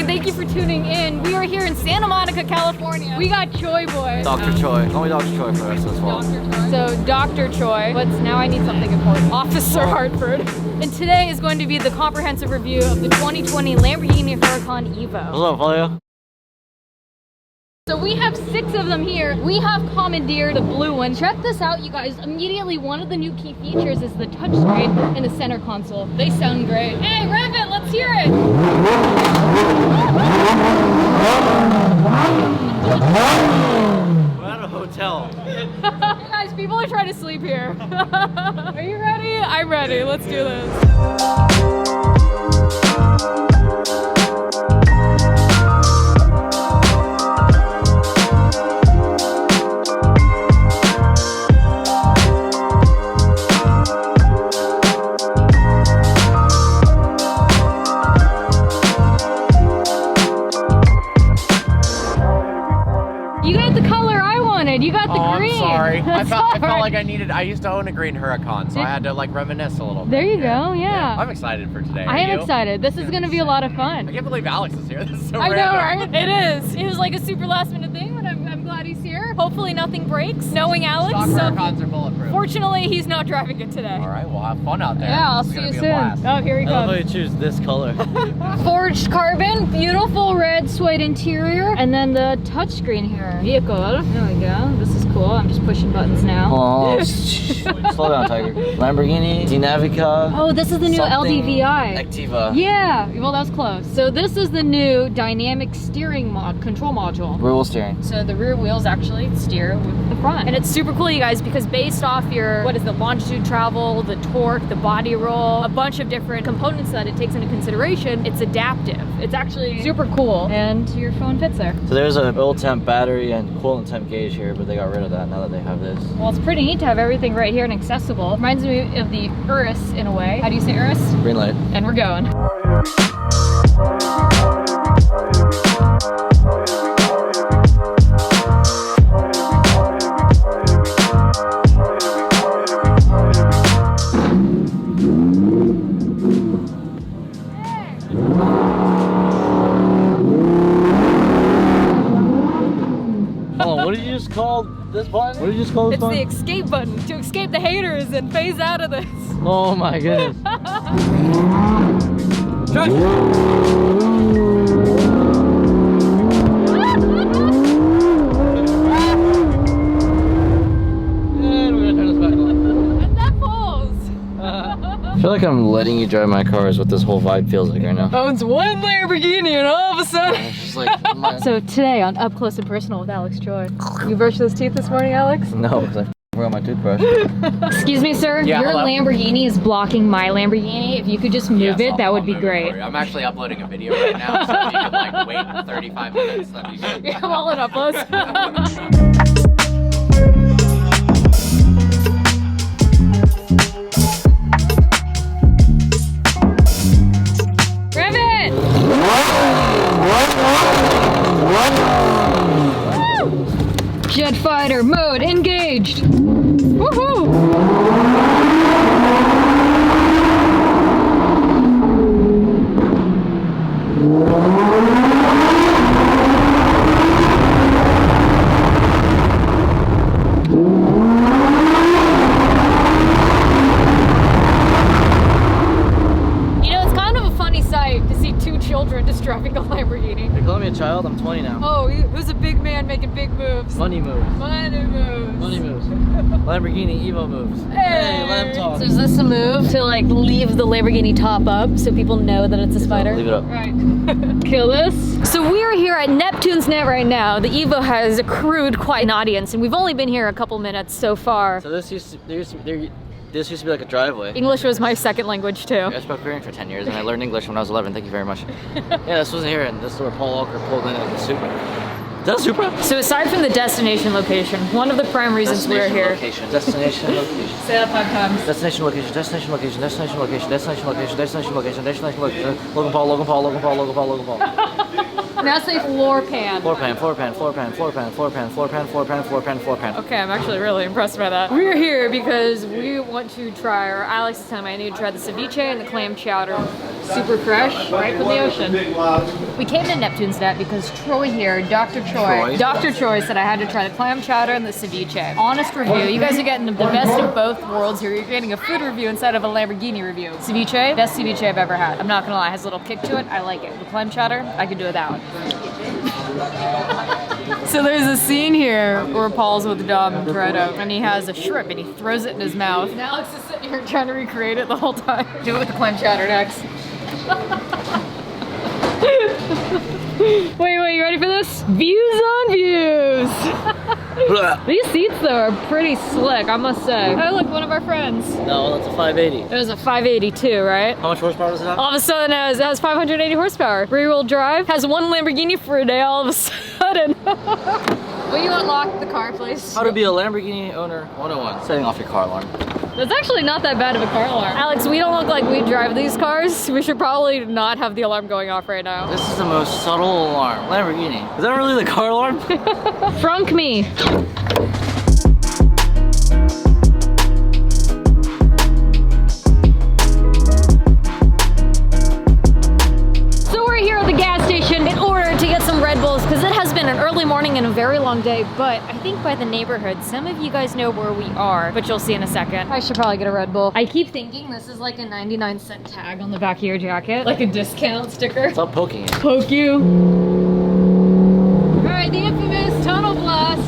thank you for tuning in. We are here in Santa Monica, California. We got Choi Boy. Dr. Choi. Call me Dr. Choi for the rest as well. Dr. Choi. So Dr. Choi, but now I need something important. Officer Hartford. And today is going to be the comprehensive review of the 2020 Lamborghini Huracan EVO. What's up, Polio? So we have 6 of them here. We have commandeered the blue one. Check this out, you guys. Immediately, one of the new key features is the touchscreen and the center console. They sound great. Hey, rev it, let's hear it. We're at a hotel. Hey guys, people are trying to sleep here. Are you ready? I'm ready. Let's do this. You got the green. I'm sorry. I felt like I I used to own a green Huracan, so I had to like reminisce a little bit. There you go, yeah. I'm excited for today. I am excited. This is going to be a lot of fun. I can't believe Alex is here. This is so I random. know, right? It is. It was like a super last minute thing, but I'm glad he's here. Hopefully nothing breaks, knowing Alex. Stock Huracans are bulletproof. Fortunately, he's not driving it today. All right, we'll have fun out there. Yeah, I'll see you soon. Oh, here he I love how comes. you choose this color. Forged carbon, beautiful red suede interior, and then the touchscreen here. Vehicle. There we go. This is cool. I'm just pushing buttons now. Oh, slow down, Tiger. Lamborghini, Dinavica. Oh, this is the new LDVI. Activa. Yeah, well that was close. So this is the new dynamic steering control module. Rear wheel steering. So the rear wheels actually steer with the front. And it's super cool, you guys, because based off your, what is the longitude travel, the torque, the body roll, a bunch of different components that it takes into consideration, it's adaptive. It's actually super cool. And your phone fits there. So there's a oil temp battery and coolant temp gauge here, but they got rid of that now that they have this. Well, it's pretty neat to have everything right here and accessible. Reminds me of the Urus in a way. How do you say Urus? Green light. And we're going. Hold on, what did you just call this button? What did you just call this button? It's the escape button to escape the haters and phase out of this. Oh my goodness. I feel like I'm letting you drive my car is what this whole vibe feels like right now. Owns one Lamborghini and all of a sudden. It's just like, So today on Up Close and Personal with Alex Choi. You brushed those teeth this morning, Alex? no, because I forgot my toothbrush. Excuse me, sir. Yeah, Your hello? Lamborghini is blocking my Lamborghini. If you could just move it, that would be I'll move it great. for you. I'm actually uploading a video right now, so if you could like wait 35 minutes, that'd be good. Yeah, while it uploads. Rev it! Woo! Jet fighter mode engaged. Woohoo! You know, it's kind of a funny sight to see 2 children just driving a Lamborghini. You're calling me a child? I'm 20 now. Oh, who's a big man making big moves? Money moves. Money moves. Money moves. Lamborghini Evo moves. Hey, let him talk. So is this a move to like leave the Lamborghini top up so people know that it's a spider? Leave it up. Right. Kill this. So we are here at Neptunes Net right now. The Evo has accrued quite an audience and we've only been here a couple minutes so far. So this used to be like a driveway. English was my second language too. I spoke Korean for 10 years and I learned English when I was 11. Thank you very much. Yeah, this wasn't here, and this is where Paul Walker pulled in the suit. Is that a Supra? So aside from the destination location, one of the prime reasons we're here. Destination location. Say that 5 times. Destination location. Destination location. Destination location. Destination location. Destination location. Destination location. Logan Paul. Logan Paul. Logan Paul. Logan Paul. Logan Paul. Now say floor pan. Floor pan. Floor pan. Floor pan. Floor pan. Floor pan. Floor pan. Floor pan. Floor pan. Floor pan. Okay, I'm actually really impressed by that. We're here because we want to try, or Alex is telling me I need to try the ceviche and the clam chowder. Super fresh, right from the ocean. We came to Neptune's Net because Troy here, Dr. Choi. Dr. Choi said I had to try the clam chowder and the ceviche. Honest review. You guys are getting the best of both worlds here. You're getting a food review instead of a Lamborghini review. Ceviche, best ceviche I've ever had. I'm not gonna lie, it has a little kick to it. I like it. The clam chowder, I could do without. So there's a scene here where Paul's with Dom and Toretto, and he has a shrimp and he throws it in his mouth. And Alex is sitting here trying to recreate it the whole time. Do it with the clam chowder next. Wait, you ready for this? Views on views! These seats though are pretty slick, I must say. Oh look, one of our friends. No, that's a 580. It was a 582, right? How much horsepower does it have? All of a sudden it has 580 horsepower. Rear-wheel drive, has one Lamborghini for a day all of a sudden. Will you unlock the car, please? How to be a Lamborghini owner 101. Setting off your car alarm. That's actually not that bad of a car alarm. Alex, we don't look like we drive these cars. We should probably not have the alarm going off right now. This is the most subtle alarm. Lamborghini. Is that really the car alarm? Frunk me. So we're here at the gas station in order to get some Red Bulls because it has been an early morning and a very long day, but I think by the neighborhood, some of you guys know where we are, but you'll see in a second. I should probably get a Red Bull. I keep thinking this is like a 99-cent tag on the back of your jacket, like a discount sticker. Stop poking it. Poke you. All right, the infamous tunnel blast.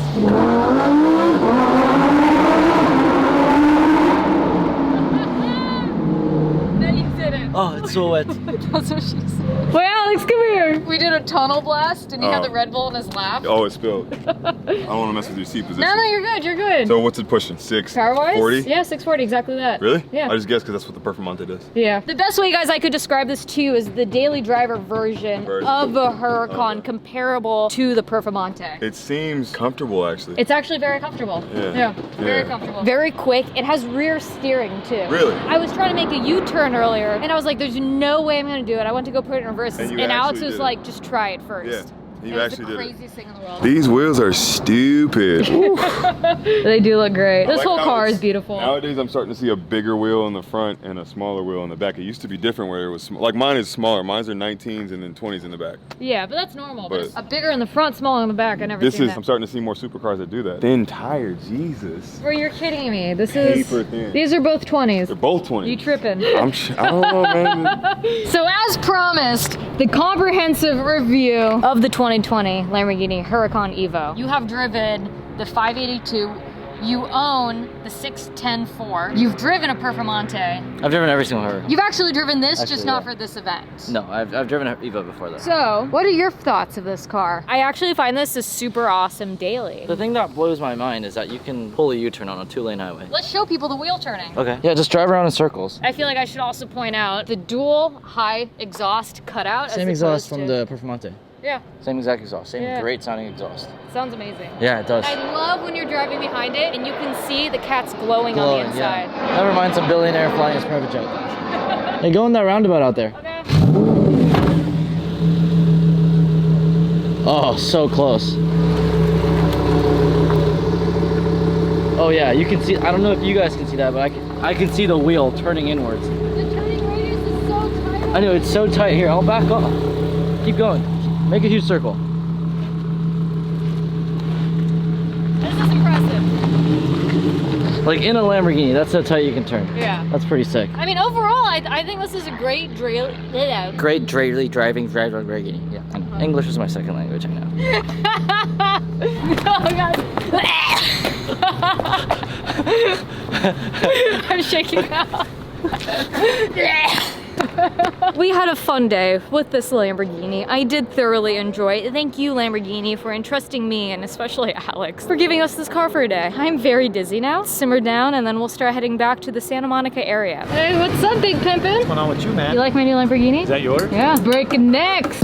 No, you didn't. Oh, it's so wet. That's what she said. Wait, Alex, come here. We did a tunnel blast and he had the Red Bull in his lap. Oh, it spilled. I don't want to mess with your seat position. No, you're good, you're good. So what's it pushing? 640? Power-wise? Yeah, 640, exactly that. Really? Yeah. I just guessed because that's what the Performante does. Yeah. The best way, guys, I could describe this to you is the daily driver version of a Huracan comparable to the Performante. It seems comfortable, actually. It's actually very comfortable. Yeah. Very comfortable. Very quick. It has rear steering, too. Really? I was trying to make a U-turn earlier, and I was like, there's no way I'm going to do it. I went to go put it in reverse, and Alex was like, just try it first. Yeah. You actually did it. It's the craziest thing in the world. These wheels are stupid. They do look great. This like whole how car it's- is beautiful. Nowadays, I'm starting to see a bigger wheel in the front and a smaller wheel in the back. It used to be different where it was like mine is smaller. Mine's are 19s and then 20s in the back. Yeah, but that's normal. But But- it's a bigger in the front, smaller in the back. I never This seen is, that. I'm starting to see more supercars that do that. Thin tire, Jesus. Bro, you're kidding me. This is. Paper thin. These are both 20s. They're both 20s. You tripping. I don't know, man. So as promised, the comprehensive review of the 2020 Lamborghini Huracan EVO. You have driven the 582. You own the 610-4. You've driven a Performante. I've driven every single Huracan. You've actually driven this, just Actually, not yeah. for this event. No, I've driven an Evo before though. So, what are your thoughts of this car? I actually find this a super awesome daily. The thing that blows my mind is that you can pull a U-turn on a 2-lane highway. Let's show people the wheel turning. Okay. Yeah, just drive around in circles. I feel like I should also point out the dual high exhaust cutout. Same exhaust from the Performante. Yeah, Same exact exhaust. Same great sounding exhaust. sounds amazing. Yeah, it does. I love when you're driving behind it and you can see the cats glowing on the inside. Yeah. Never mind some billionaire flying his private jet. Hey, go in that roundabout out there. Okay. Oh, so close. Oh yeah, you can see, I don't know if you guys can see that, but I can see the wheel turning inwards. The turning radius is so tight. I know, it's so tight. Here, I'll back up. Keep going. Make a huge circle. This is impressive. Like in a Lamborghini, that's how tight you can turn. Yeah. That's pretty sick. I mean, overall, I think this is a great drill. Great daily driving Lamborghini. Yeah, I know. English is my second language, I know. Oh god. I'm shaking now. We had a fun day with this Lamborghini. I did thoroughly enjoy it. Thank you, Lamborghini, for entrusting me, and especially Alex, for giving us this car for a day. I'm very dizzy now. Simmer down, and then we'll start heading back to the Santa Monica area. Hey, what's up, Big Pimpin'? What's going on with you, man? You like my new Lamborghini? Is that yours? Yeah. Breaking necks.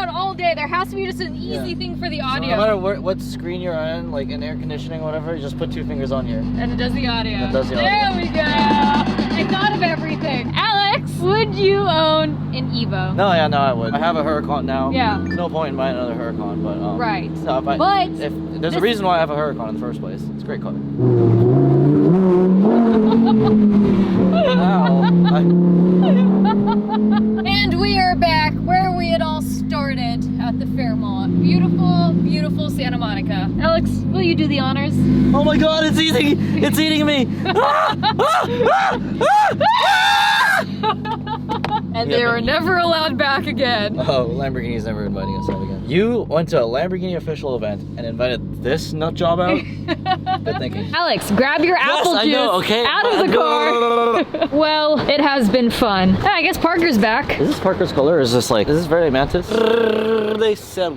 out all day. There has to be just an easy thing for the audio. So no matter what screen you're on, like in air conditioning or whatever, you just put 2 fingers on here. And it does the audio. It does the audio. There we go. I thought of everything. Alex, would you own an Evo? No, yeah, no, I would. I have a Huracan now. Yeah. There's no point in buying another Huracan, but right. No, if there's a reason why I have a Huracan in the first place. It's a great car. And we are back where we had all started at the Fairmont. Beautiful, beautiful Santa Monica. Alex, will you do the honors? Oh my God, it's eating! It's eating me! And they were never allowed back again. Oh, Lamborghini's never inviting us out again. You went to a Lamborghini official event and invited this nut job out? Good thinking. Alex, grab your apple juice out of the car. Well, it has been fun. I guess Parker's back. Is this Parker's color or is this Verde Mantis? They said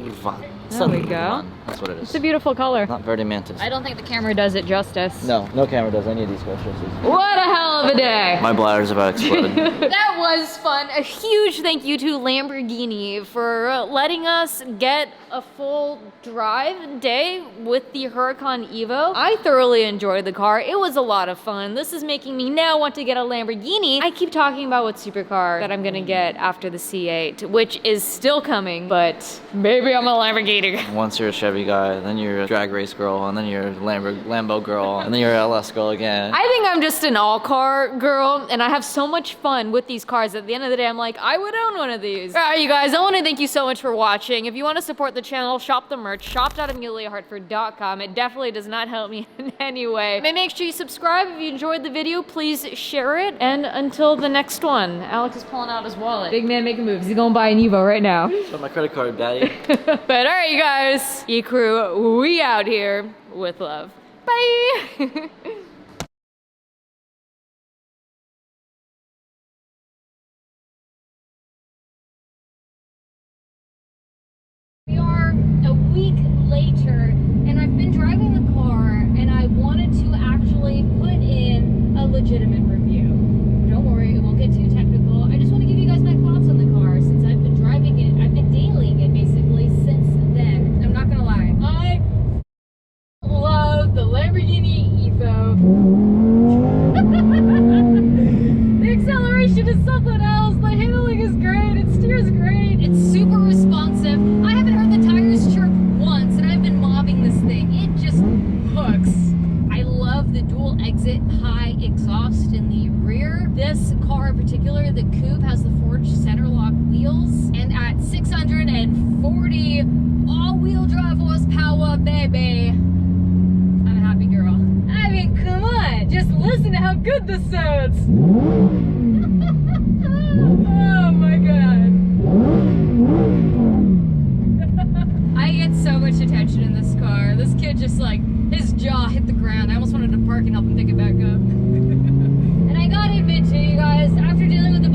There we go. That's what it is. It's a beautiful color. Not Verde Mantis. I don't think the camera does it justice. No camera does any of these specials. What a hell of a day. My bladder's about exploded. That was fun. A huge thank you to Lamborghini for letting us get a full drive day with the Huracan EVO. I thoroughly enjoyed the car. It was a lot of fun. This is making me now want to get a Lamborghini. I keep talking about what supercar that I'm gonna get after the C8, which is still coming, but maybe I'm a Lamborghini. Once you're a Chevy guy, then you're a drag race girl, and then you're a Lambo girl, and then you're an LS girl again. I think I'm just an all-car girl, and I have so much fun with these cars. At the end of the day, I'm like, I would own one of these. All right, you guys, I want to thank you so much for watching. If you want to support the channel, shop the merch, shop.ameliahartford.com. It definitely does not help me in any way. But make sure you subscribe. If you enjoyed the video, please share it. And until the next one, Alex is pulling out his wallet. Big man making moves. He's going to buy an Evo right now. Show my credit card, daddy. But all right, you guys, Ecrew, we out here with love. Bye. We are a week later, and I've been driving the car, and I wanted to actually put in a legitimate review. Don't worry, it won't get too technical. I just want to give you guys my thoughts on the car since I've been driving it. I've been dailying it basically since then. I'm not gonna lie. I love the Lamborghini EVO. The acceleration is something else. The handling is great. It steers great. It's super responsive. I haven't heard the tires chirp once, and I've been mobbing this thing. It just hooks. I love the dual exit high exhaust in the rear. This car in particular, the coupe, has the forged center lock wheels, and at 640 all-wheel drive horsepower, baby, I'm a happy girl. I mean, come on, just listen to how good this sounds. Oh my god. I get so much attention in this car. This kid just his jaw hit the ground. I almost wanted to park and help him pick it back up. And I gotta admit to you guys, after dealing with a